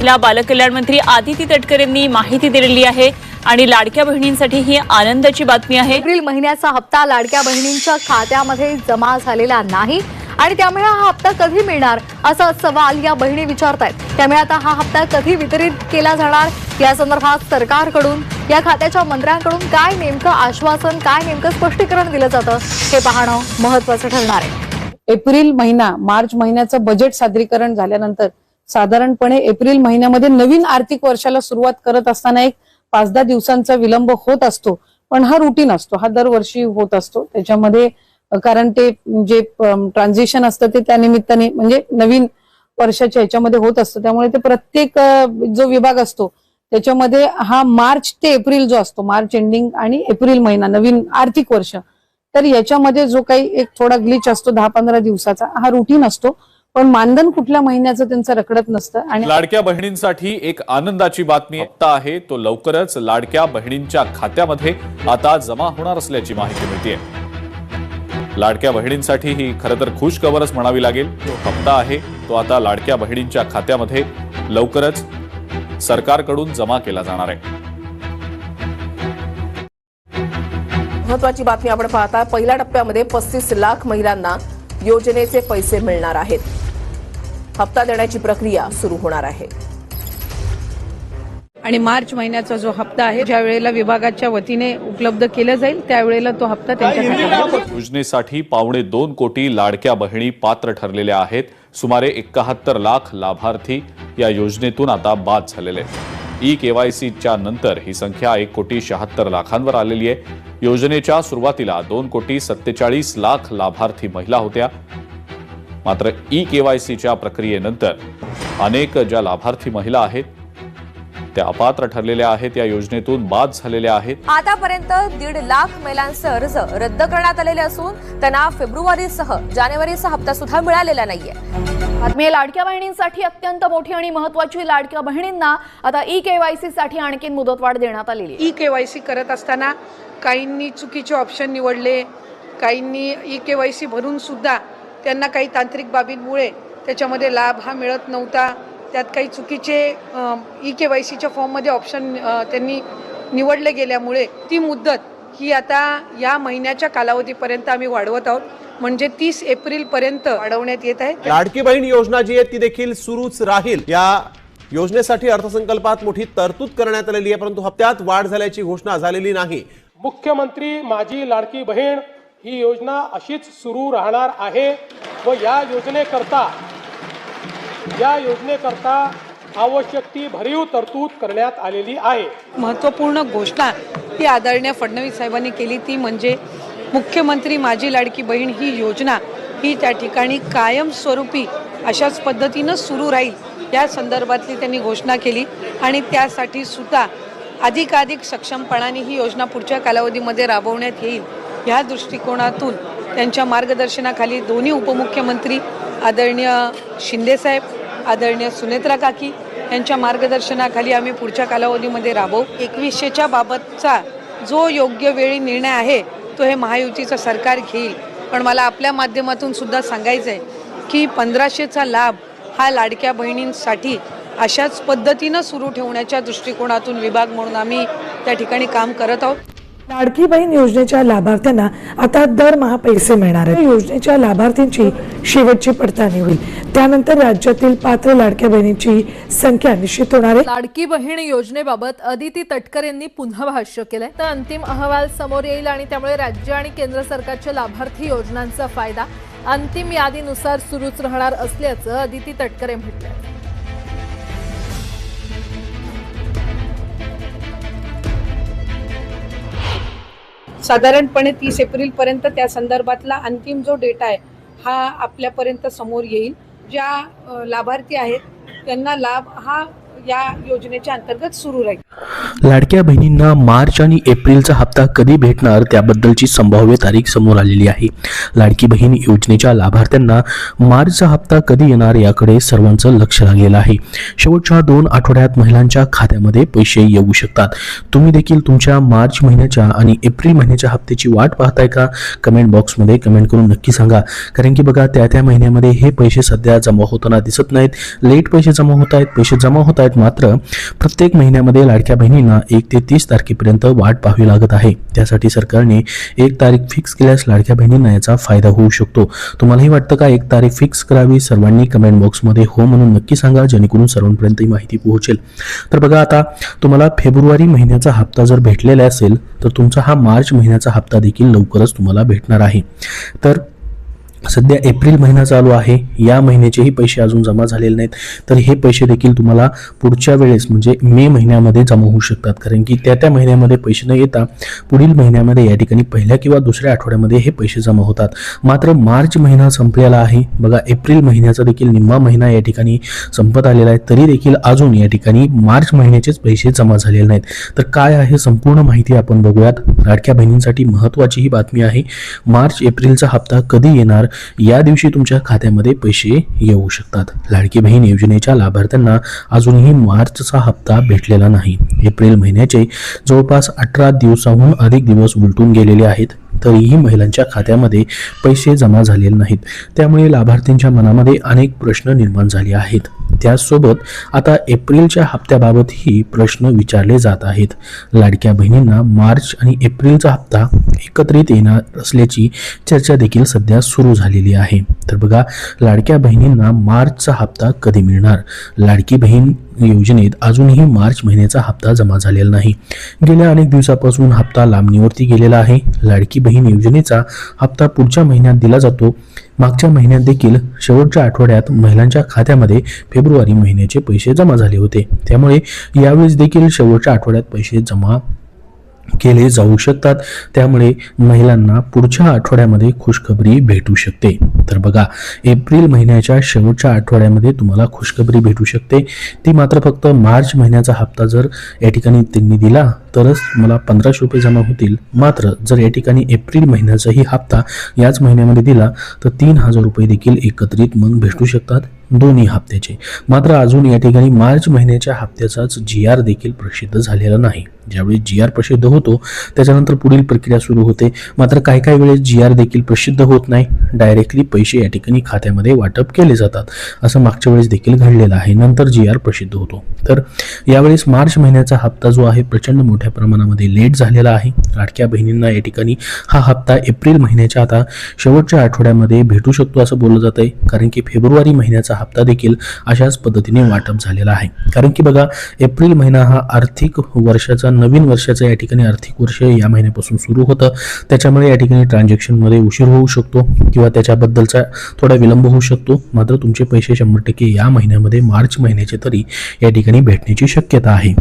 महिला बालकल्याण मंत्री आदिती तटकरे यांनी माहिती दिलेली आहे आणि लाडक्या बहिणींसाठी ही आनंदाची बातमी आहे। एप्रिल महिन्याचा हप्ता लाडक्या बहिणींच्या खात्यामध्ये जमा झालेला नाही आणि त्यामुळे हा हप्ता कधी मिळणार असा सवाल या बहिणी विचारतायत। त्यामुळे आता हा हप्ता कधी वितरित केला जाणार या संदर्भात सरकारकडून या खात्याच्या मंत्र्यांकडून काय नेमकं आश्वासन, काय नेमकं स्पष्टीकरण दिलं जातं हे पाहणं महत्त्वाचं ठरणार आहे। एप्रिल महिना मार्च महिन्याचं बजेट सादरीकरण झाल्यानंतर साधारणपणे एप्रिल महिन्यामध्ये नवीन आर्थिक वर्षाला सुरुवात करत असताना एक 5-10 दिवसांचा विलंब होत असतो, पण हा रुटीन असतो, हा दरवर्षी होत असतो। त्याच्यामध्ये कारण ते जे ट्रान्झिशन असतं ते त्या निमित्ताने म्हणजे नवीन वर्षाच्या ह्याच्यामध्ये होत असतं, त्यामुळे ते प्रत्येक जो विभाग असतो त्याच्यामध्ये हा मार्च ते एप्रिल जो असतो, मार्च एंडिंग आणि एप्रिल महिना नवीन आर्थिक वर्ष, तर याच्यामध्ये जो काही एक थोडा ग्लिच असतो 10-15 दिवसाचा, हा रुटीन असतो, पण मानधन कुठल्या महिन्याचं त्यांचं रखडत नसतं। आणि लाडक्या बहिणींसाठी एक आनंदाची बातमी हप्ता आहे तो लवकरच लाडक्या बहिणींच्या खात्यामध्ये आता जमा होणार असल्याची माहिती मिळते। लाडक्या बहिणींसाठी ही खरं तर खुश खबरच म्हणावी लागेल। तो हप्ता आहे तो आता लाडक्या बहिणींच्या खात्यामध्ये लवकरच सरकारकडून जमा केला जाणार आहे। महत्त्वाची बातमी आपण पाहता, पहिल्या टप्प्यामध्ये 35 लाख महिलांना योजनेचे पैसे मिळणार आहेत। हप्ता देण्याची प्रक्रिया सुरू होणार आहे आणि मार्च महिन्याचा जो हप्ता आहे ज्या वेळेला विभागाच्या वतीने उपलब्ध केला जाईल त्यावेळेला तो हप्ता त्यांच्या खात्यात। योजनेसाठी 2.25 कोटी लाडक्या बहिणी पात्र ठरलेल्या आहेत। सुमारे 71 लाख लाभार्थी या योजनेतून आता बाद झालेले आहेत। KYCच्या नंतर ही संख्या 1,76,00,000 आलेली आहे। योजनेच्या सुरुवातीला 2,47,00,000 लाभार्थी महिला होत्या, मात्र KYCच्या प्रक्रियेनंतर अनेक ज्या लाभार्थी महिला आहेत त्या अपात्र ठरलेल्या आहेत, या योजनेतून बाद झालेल्या आहेत। आतापर्यंत 1.5 लाख महिलांचे अर्ज रद्द करण्यात आलेले असून त्यांना फेब्रुवारीसह जानेवारीचा हप्ता सुद्धा मिळालेला नाहीये। बातमी लाडक्या बहिणींसाठी अत्यंत मोठी आणि महत्त्वाची। लाडक्या बहिणींना आता KYC साठी आणखी मुदतवाढ देण्यात आलेली आहे। KYC करत असताना काहींनी चुकीचे ऑप्शन निवडले, काहींनी KYC भरून सुद्धा त्यांना काही तांत्रिक बाबींमुळे त्याच्यामध्ये लाभ हा मिळत नव्हता। त्यात काही चुकीचे KYCच्या फॉर्ममध्ये ऑप्शन त्यांनी निवडले गेल्यामुळे ती मुदत ही आता या महिन्याच्या कालावधीपर्यंत आम्ही वाढवत आहोत, म्हणजे 30 एप्रिल पर्यंत वाढवण्यात येत आहे। लाडकी बहीण योजना जी आहे ती देखील सुरूच राहील। या योजनेसाठी अर्थसंकल्पात मोठी तरतूद करण्यात आलेली आहे, परंतु हप्त्यात वाढ झाल्याची घोषणा झालेली नाही। मुख्यमंत्री माझी लाडकी बहीण ही योजना अशीच सुरू राहणार आहे व या योजनेकरता आवश्यक ती भरीव तरतूद करण्यात आलेली आहे। महत्त्वपूर्ण घोषणा ही आदरणीय फडणवीस साहेबांनी केली, ती म्हणजे मुख्यमंत्री माझी लाडकी बहीण ही योजना ही त्या ठिकाणी कायमस्वरूपी अशाच पद्धतीनं सुरू राहील या संदर्भातली त्यांनी घोषणा केली आणि त्यासाठी सुद्धा अधिकाधिक सक्षमपणाने ही योजना पुढच्या कालावधीमध्ये राबवण्यात येईल या दृष्टिकोनातून त्यांच्या मार्गदर्शनाखाली दोन्ही उपमुख्यमंत्री आदरणीय शिंदेसाहेब, आदरणीय सुनेत्रा काकी यांच्या मार्गदर्शनाखाली आम्ही पुढच्या कालावधीमध्ये राबवू। 2100च्या बाबतचा जो योग्य वेळी निर्णय आहे तो हे महायुतीचं सरकार घेईल, पण मला आपल्या माध्यमातून सुद्धा सांगायचं आहे की 1500चा लाभ हा लाडक्या बहिणींसाठी अशाच पद्धतीनं सुरू ठेवण्याच्या दृष्टिकोनातून विभाग म्हणून आम्ही त्या ठिकाणी काम करत आहोत। लाडकी बहीण योजनेच्या लाभार्थ्यांना आता दरमहा पैसे मिळणार आहेत। योजनेच्या लाभार्थींची शेवटची पडताळणी होईल, त्यानंतर राज्यातील पात्र लाडक्या बहिणींची संख्या निश्चित होणार आहे। लाडकी बहीण योजनेबाबत आदिती तटकरे यांनी पुन्हा भाष्य केलंय, तर अंतिम अहवाल समोर येईल आणि त्यामुळे राज्य आणि केंद्र सरकारच्या लाभार्थी योजनांचा फायदा अंतिम यादीनुसार सुरूच राहणार असल्याचं आदिती तटकरे म्हटलंय। साधारणपणे 30 एप्रिल पर्यंत त्या संदर्भातला अंतिम जो डेटा आहे हा आपल्यापर्यंत समोर येईल। ज्या लाभार्थी आहेत त्यांना लाभ हा या योजनेच्या अंतर्गत सुरू राहील। लाडक्या बहिणींना मार्च आणि एप्रिलचा हप्ता कधी भेटणार त्याबद्दलची संभाव्य तारीख समोर आलेली आहे। लाडकी बहीण योजनेच्या लाभार्थ्यांना मार्चचा हप्ता कधी येणार याकडे सर्वांचं लक्ष लागलेलं आहे। शेवटच्या 2 आठवड्यात महिलांच्या खात्यामध्ये पैसे येऊ शकतात। तुम्ही देखील तुमच्या मार्च महिन्याच्या आणि एप्रिल महिन्याच्या हप्त्याची वाट पाहताय का? कमेंट बॉक्समध्ये कमेंट करून नक्की सांगा, कारण की बघा त्या महिन्यामध्ये हे पैसे सध्या जमा होताना दिसत नाहीत। लेट पैसे जमा होत आहेत, पैसे जमा होत आहेत हप्त्यात मात्र प्रत्येक महिन्यामध्ये लाडक्या बहिणींना 1 ते 30 तारखेपर्यंत वाट पाहावी लागत आहे. त्यासाठी सरकारने 1 तारीख फिक्स केल्यास लाडक्या बहिणींना याचा फायदा होऊ शकतो. तुम्हालाही वाटतं का 1 तारीख फिक्स करावी? सर्वांनी कमेंट बॉक्समध्ये हो म्हणून नक्की सांगा, जेणेकरून सर्वांपर्यंत ही माहिती पोहोचेल. तर बघा, आता तुम्हाला फेब्रुवारी महिन्याचा हप्ता जर भेटलेला असेल तर तुमचा हा मार्च महिन्याचा हप्ता देखील लवकरच तुम्हाला भेटणार आहे. तर सध्या एप्रिल महिना चालू आहे, या महिन्याचेही पैसे अजून जमा झालेले नाहीत, तर हे पैसे देखील तुम्हाला पुढच्या वेळेस म्हणजे मे महिन्यामध्ये जमा होऊ शकतात. कारण की त्या महिन्यामध्ये पैसे न येता पुढील महिन्यामध्ये या ठिकाणी पहिल्या किंवा दुसऱ्या आठवड्यामध्ये हे पैसे जमा होतात. मात्र मार्च महिना संपलेला आहे. बघा, एप्रिल महिन्याचा देखील निम्मा महिना या ठिकाणी संपत आलेला आहे, तरी देखील अजून या ठिकाणी मार्च महिन्याचेच पैसे जमा झालेले नाहीत. तर काय आहे संपूर्ण माहिती आपण बघूयात. लाडक्या बहिणींसाठी महत्त्वाची ही बातमी आहे. मार्च एप्रिलचा हप्ता कधी येणार, या दिवशी तुमच्या खात्यामध्ये पैसे येऊ शकतात. लाडकी बहीण योजनेच्या लाभार्थ्यांना अजूनही मार्चचा हप्ता भेटलेला नाही. एप्रिल महिन्याचे जवळपास 18 दिवसांहून अधिक दिवस उलटून गेलेले आहेत, तरीही महिलांच्या खात्यामध्ये पैसे जमा झालेले नाहीत. त्यामुळे लाभार्थींच्या मनामध्ये अनेक प्रश्न निर्माण झाले आहेत. त्याचसोबत आता एप्रिलच्या हप्त्याबाबतही प्रश्न विचारले जात आहेत. लाडक्या बहिणींना मार्च आणि एप्रिलचा हप्ता एकत्रित येणार असल्याची चर्चा देखील सध्या सुरू झालेली आहे. तर बघा, लाडक्या बहिणींना मार्चचा हप्ता कधी मिळणार? लाडकी बहीण योजनेत अजूनही मार्च महिन्याचा हप्ता जमा झालेला नाही. गेल्या अनेक दिवसापासून हप्ता लांबणीवरती गेलेला आहे. लाडकी बहीण योजनेचा हप्ता पुढच्या महिन्यात दिला जातो. मागच्या महिन्यात देखील शेवटच्या आठवड्यात महिलांच्या खात्यामध्ये फेब्रुवारी महिन्याचे पैसे जमा झाले होते. त्यामुळे यावेळेस देखील शेवटच्या आठवड्यात पैसे जमा केले जाऊ शकतात. त्यामुळे महिलांना पुढच्या आठवड्यामध्ये खुशखबरी भेटू शकते. तर बघा, एप्रिल महिन्याच्या शेवटच्या आठवड्यामध्ये तुम्हाला खुशखबरी भेटू शकते. ती मात्र फक्त मार्च महिन्याचा हप्ता जर या ठिकाणी त्यांनी दिला तरच मला 1500 रुपये जमा होतील. मात्र जर या ठिकाणी एप्रिल महिन्याचाही हप्ता याच महिन्यामध्ये दिला तर 3000 रुपये देखील एकत्रित मग भेटू शकतात दोन्ही हप्त्याचे. मात्र अजून या ठिकाणी मार्च महिन्याच्या हप्त्याचाच GR देखील प्रसिद्ध झालेला नाही. ज्यावेळी GR प्रसिद्ध होतो त्याच्यानंतर पुढील प्रक्रिया सुरू होते. मात्र काही वेळेस GR देखील प्रसिद्ध होत नाही, डायरेक्टली पैसे या ठिकाणी खात्यामध्ये वाटप केले जातात. असं मागच्या वेळेस देखील घडलेलं आहे. नंतर GR प्रसिद्ध होतो. तर यावेळेस मार्च महिन्याचा हप्ता जो आहे प्रचंड मोठ्या प्रमाणामध्ये लेट झालेला आहे. लाडक्या बहिणींना या ठिकाणी हा हप्ता एप्रिल महिन्याच्या आता शेवटच्या आठवड्यामध्ये भेटू शकतो असं बोललं जात आहे. कारण की फेब्रुवारी महिन्याचा हप्ता देखील अशाच पद्धतीने वाटप झालेला आहे. कारण की बघा, एप्रिल महिना हा आर्थिक वर्षाचा नवीन वर्षाचा या ठिकाणी आर्थिक वर्ष या महिन्यापासून सुरू होतं. त्याच्यामुळे या ठिकाणी ट्रान्झॅक्शनमध्ये उशीर होऊ शकतो किंवा त्याच्याबद्दलचा थोडा विलंब होऊ शकतो. मात्र तुमचे पैसे 100% या महिन्यामध्ये मार्च महिन्याचे तरी या ठिकाणी भेटण्याची शक्यता आहे.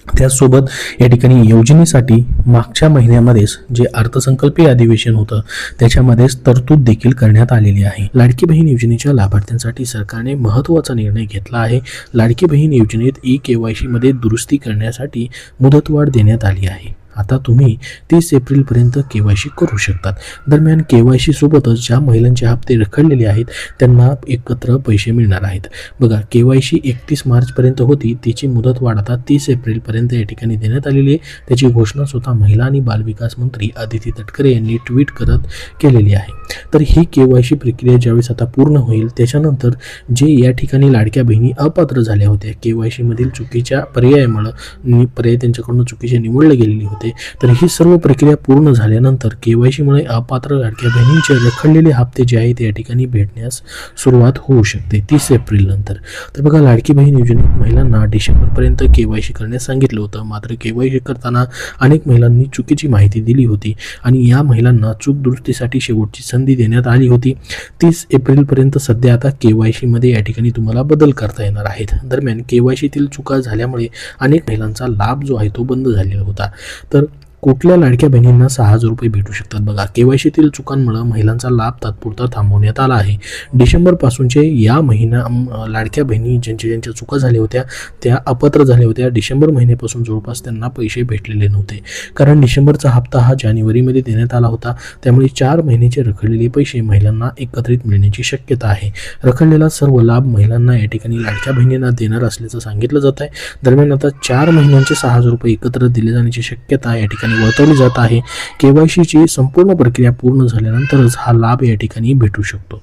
त्याचसोबत या ठिकाणी योजनेसाठी मागच्या महिन्यामध्येच जे अर्थसंकल्पीय अधिवेशन होतं त्याच्यामध्येच तरतूद देखील करण्यात आलेली आहे. लाडकी बहीण योजनेच्या लाभार्थ्यांसाठी सरकारने महत्त्वाचा निर्णय घेतला आहे. लाडकी बहीण योजनेत KYC मध्ये दुरुस्ती करण्यासाठी मुदतवाढ देण्यात आली आहे. आता तुम्ही 30 एप्रिलपर्यंत KYC करू शकतात. दरम्यान KYC सोबतच ज्या महिलांचे हप्ते रखडलेले आहेत त्यांना एकत्र पैसे मिळणार आहेत. बघा, KYC 31 मार्चपर्यंत होती, तिची मुदतवाढ आता 30 एप्रिलपर्यंत या ठिकाणी देण्यात आलेली आहे. त्याची घोषणा स्वतः महिला आणि बालविकास मंत्री आदिती तटकरे यांनी ट्विट करत केलेली आहे. तर ही KYC प्रक्रिया ज्यावेळेस आता पूर्ण होईल त्याच्यानंतर जे या ठिकाणी लाडक्या बहिणी अपात्र झाल्या होत्या, KYC मधील चुकीच्या पर्यायामुळे पर्याय त्यांच्याकडून चुकीचे निवडले गेलेले होते, तर ही सर्व प्रक्रिया पूर्ण झाल्यानंतर KYC मुळे अपात्र लाडक्या बहिणींचे रखडलेले हप्ते जे आहेत या ठिकाणी भेटण्यास सुरुवात होऊ शकते 30 एप्रिल नंतर. तर बघा, लाडकी बहीण योजनेत महिलांना डिसेंबरपर्यंत KYC करण्यास सांगितलं होतं. मात्र KYC करताना अनेक महिलांनी चुकीची माहिती दिली होती आणि या महिलांना चूक दुरुस्तीसाठी शेवटची संधी देण्यात आली होती. 30 एप्रिलपर्यंत सध्या आता KYC मध्ये या ठिकाणी तुम्हाला बदल करता येणार आहेत. दरम्यान KYC तील चुका झाल्यामुळे अनेक महिलांचा लाभ जो आहे तो बंद झालेला होता. तर कुठल्या लाडक्या बहिणींना 6000 रुपये भेटू शकतात? बघा, KYC तील चुकांमुळे महिलांचा लाभ तात्पुरता थांबवण्यात आला आहे. डिसेंबर पासूनचे या महिना लाडक्या बहिणी ज्यांच्या चुका झाल्या होत्या त्या अपात्र झाल्या होत्या. डिसेंबर महिन्यापासून जवळपास त्यांना पैसे भेटलेले नव्हते, कारण डिसेंबरचा हप्ता हा जानेवारीमध्ये देण्यात आला होता. त्यामुळे 4 महिन्याचे रखडलेले पैसे महिलांना एकत्रित मिळण्याची शक्यता आहे. रखडलेला सर्व लाभ महिलांना या ठिकाणी लाडक्या बहिणींना देणार असल्याचं सांगितलं जात आहे. दरम्यान आता 4 महिन्यांचे 6000 रुपये एकत्र दिले जाण्याची शक्यता या ठिकाणी ठिकाणी वर्तवली जात आहे. केवायसीची संपूर्ण प्रक्रिया पूर्ण झाल्यानंतरच हा लाभ या ठिकाणी भेटू शकतो.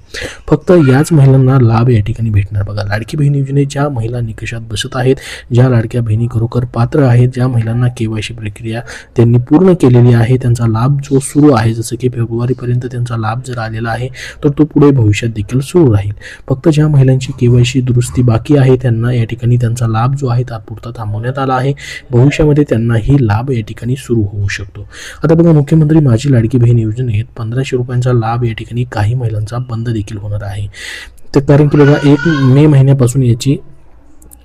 फक्त याच महिलांना लाभ या ठिकाणी भेटणार. बघा, लाडकी बहीण योजनेत ज्या महिला निकषात बसत आहेत, ज्या लाडक्या बहिणी खरोखर पात्र आहेत, ज्या महिलांना केवायसी प्रक्रिया त्यांनी पूर्ण केलेली आहे, त्यांचा लाभ जो सुरू आहे, जसं की फेब्रुवारीपर्यंत त्यांचा लाभ जर आलेला आहे तर तो पुढे भविष्यात देखील सुरू राहील. फक्त ज्या महिलांची केवायसी दुरुस्ती बाकी आहे त्यांना या ठिकाणी त्यांचा लाभ जो आहे तात्पुरता थांबवण्यात आला आहे. भविष्यामध्ये त्यांनाही लाभ या ठिकाणी सुरू होऊ शकतो. आता बघा, मुख्यमंत्री माझी लाडकी बहीण योजनेत 1500 रुपयांचा लाभ या ठिकाणी काही महिलांचा बंद देखील होणार आहे. तर कारण की बघा, 1 मे महिन्यापासून याची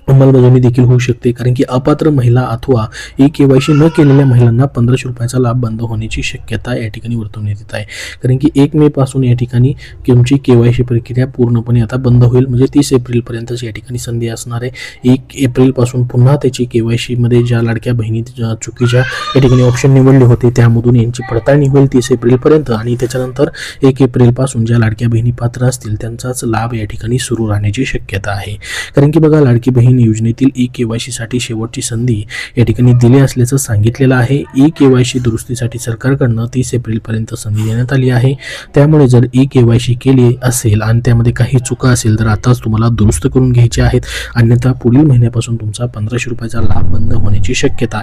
अंमलबजावणी देखील होऊ शकते. कारण की अपात्र महिला अथवा केवायसी न केलेल्या महिलांना 1500 रुपयाचा लाभ बंद होण्याची शक्यता या ठिकाणी वर्तवण्यात येत आहे. कारण की 1 मे पासून या ठिकाणी तुमची केवायसी प्रक्रिया पूर्णपणे आता बंद होईल. म्हणजे 30 एप्रिलपर्यंतच या ठिकाणी संधी असणार आहे. 1 एप्रिलपासून पुन्हा त्याची केवायसी मध्ये ज्या लाडक्या बहिणी चुकीच्या या ठिकाणी ऑप्शन निवडले होते त्यामधून यांची पडताळणी होईल 30 एप्रिलपर्यंत. आणि त्याच्यानंतर 1 एप्रिलपासून ज्या लाडक्या बहिणी पात्र असतील त्यांचाच लाभ या ठिकाणी सुरू राहण्याची शक्यता आहे. कारण की बघा, लाडकी बहीण योजनेतील केवायसी साठी शेवटची संधी या ठिकाणी दिली असल्याचं सांगितलेलं आहे. केवायसी दुरुस्तीसाठी सरकारकडनं 30 एप्रिलपर्यंत संधी देण्यात आली आहे. त्यामुळे जर केवायसी केली असेल आणि त्यामध्ये काही चुका असेल तर आताच तुम्हाला दुरुस्त करून घ्यायचे आहेत. अन्यथा पुढील महिन्यापासून तुमचा 1500 रुपयाचा लाभ बंद होण्याची शक्यता आहे.